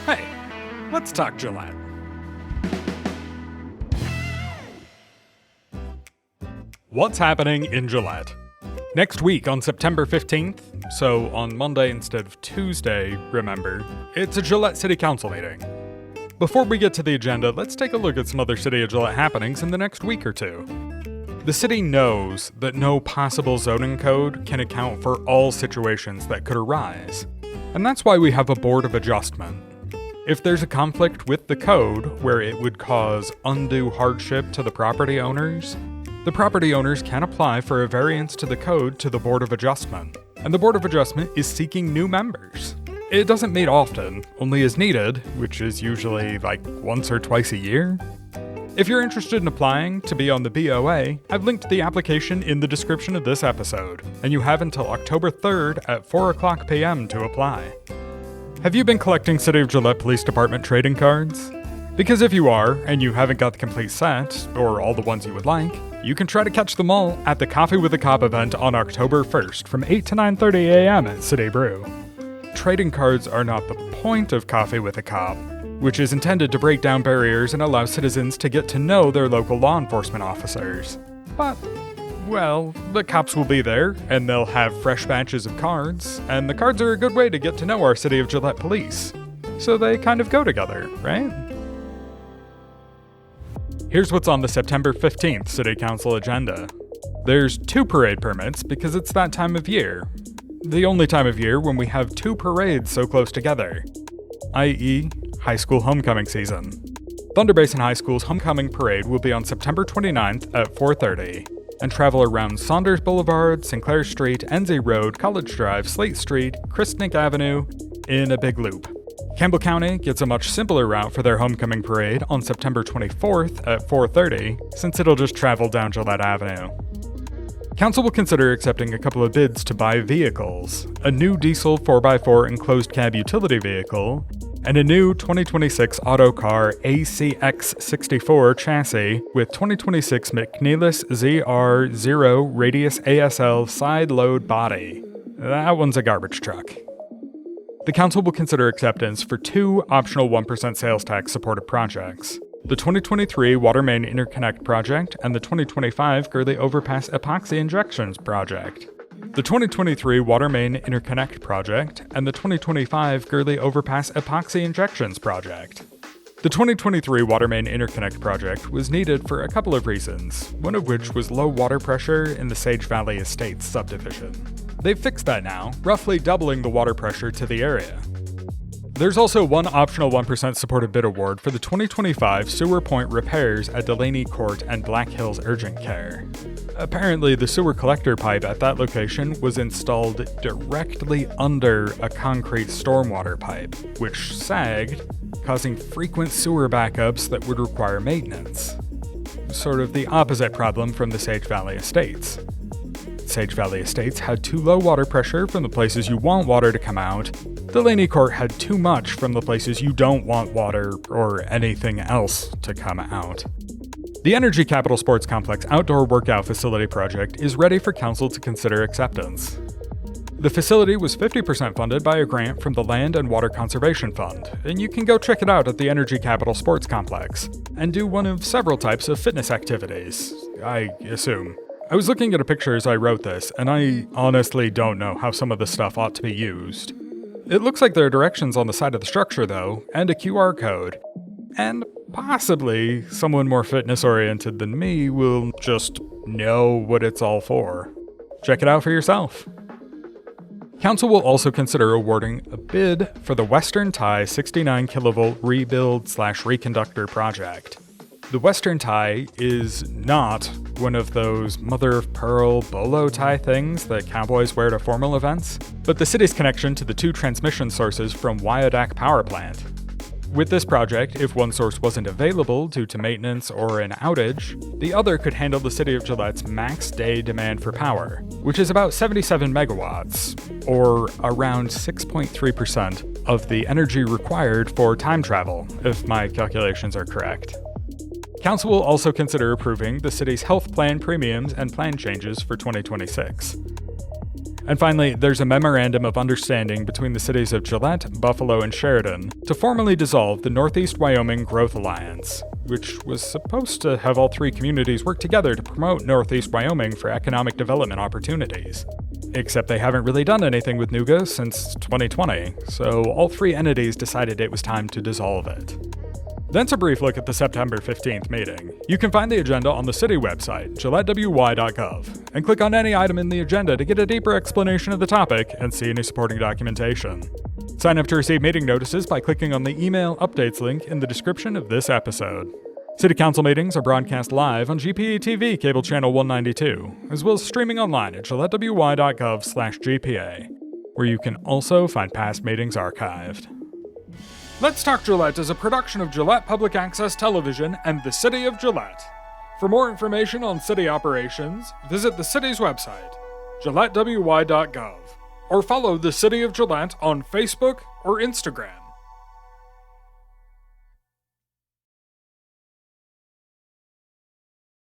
Hey, let's talk Gillette. What's happening in Gillette? Next week on September 15th, so on Monday instead of Tuesday, remember, it's a Gillette City Council meeting. Before we get to the agenda, let's take a look at some other City of Gillette happenings in the next week or two. The city knows that no possible zoning code can account for all situations that could arise, and that's why we have a Board of Adjustment. If there's a conflict with the code where it would cause undue hardship to the property owners can apply for a variance to the code to the Board of Adjustment, and the Board of Adjustment is seeking new members. It doesn't meet often, only as needed, which is usually like once or twice a year. If you're interested in applying to be on the BOA, I've linked the application in the description of this episode, and you have until October 3rd at 4:00 p.m. to apply. Have you been collecting City of Gillette Police Department trading cards? Because if you are, and you haven't got the complete set, or all the ones you would like, you can try to catch them all at the Coffee with a Cop event on October 1st from 8 to 9:30 a.m. at City Brew. Trading cards are not the point of Coffee with a Cop, which is intended to break down barriers and allow citizens to get to know their local law enforcement officers. But, well, the cops will be there, and they'll have fresh batches of cards, and the cards are a good way to get to know our City of Gillette police. So they kind of go together, right? Here's what's on the September 15th City Council agenda. There's 2 parade permits because it's that time of year. The only time of year when we have 2 parades so close together, i.e., high school homecoming season. Thunder Basin High School's homecoming parade will be on September 29th at 4:30 and travel around Saunders Boulevard, Sinclair Street, NZ Road, College Drive, Slate Street, Christnick Avenue in a big loop. Campbell County gets a much simpler route for their homecoming parade on September 24th at 4:30 since it'll just travel down Gillette Avenue. Council will consider accepting a couple of bids to buy vehicles, a new diesel 4x4 enclosed cab utility vehicle, and a new 2026 Autocar ACX64 chassis with 2026 McNeilus ZR0 Radius ASL side load body. That one's a garbage truck. The council will consider acceptance for 2 optional 1% sales tax supported projects: the 2023 Water Main Interconnect Project and the 2025 Gurley Overpass Epoxy Injections Project. The 2023 Water Main Interconnect Project and the 2025 Gurley Overpass Epoxy Injections Project. The 2023 Water Main Interconnect Project was needed for a couple of reasons, one of which was low water pressure in the Sage Valley Estates subdivision. They've fixed that now, roughly doubling the water pressure to the area. There's also one optional 1% supported bid award for the 2025 sewer point repairs at Delaney Court and Black Hills Urgent Care. Apparently, the sewer collector pipe at that location was installed directly under a concrete stormwater pipe, which sagged, causing frequent sewer backups that would require maintenance. Sort of the opposite problem from the Sage Valley Estates. Sage Valley Estates had too low water pressure from the places you want water to come out. Delaney Court had too much from the places you don't want water or anything else to come out. The Energy Capital Sports Complex outdoor workout facility project is ready for council to consider acceptance. The facility was 50% funded by a grant from the Land and Water Conservation Fund, and you can go check it out at the Energy Capital Sports Complex and do one of several types of fitness activities, I assume. I was looking at a picture as I wrote this, and I honestly don't know how some of this stuff ought to be used. It looks like there are directions on the side of the structure, though, and a QR code. And possibly someone more fitness-oriented than me will just know what it's all for. Check it out for yourself. Council will also consider awarding a bid for the Western Tie 69 kilovolt rebuild/reconductor project. The Western Tie is not one of those mother-of-pearl bolo tie things that cowboys wear to formal events, but the city's connection to the 2 transmission sources from Wyodak Power Plant. With this project, if one source wasn't available due to maintenance or an outage, the other could handle the City of Gillette's max day demand for power, which is about 77 megawatts, or around 6.3% of the energy required for time travel, if my calculations are correct. Council will also consider approving the city's health plan premiums and plan changes for 2026. And finally, there's a memorandum of understanding between the cities of Gillette, Buffalo, and Sheridan to formally dissolve the Northeast Wyoming Growth Alliance, which was supposed to have all three communities work together to promote Northeast Wyoming for economic development opportunities. Except they haven't really done anything with NUGA since 2020, so all three entities decided it was time to dissolve it. That's a brief look at the September 15th meeting. You can find the agenda on the city website, gillettewy.gov, and click on any item in the agenda to get a deeper explanation of the topic and see any supporting documentation. Sign up to receive meeting notices by clicking on the email updates link in the description of this episode. City Council meetings are broadcast live on GPA-TV cable channel 192, as well as streaming online at gillettewy.gov/GPA, where you can also find past meetings archived. Let's Talk Gillette is a production of Gillette Public Access Television and the City of Gillette. For more information on city operations, visit the city's website, gillettewy.gov, or follow the City of Gillette on Facebook or Instagram.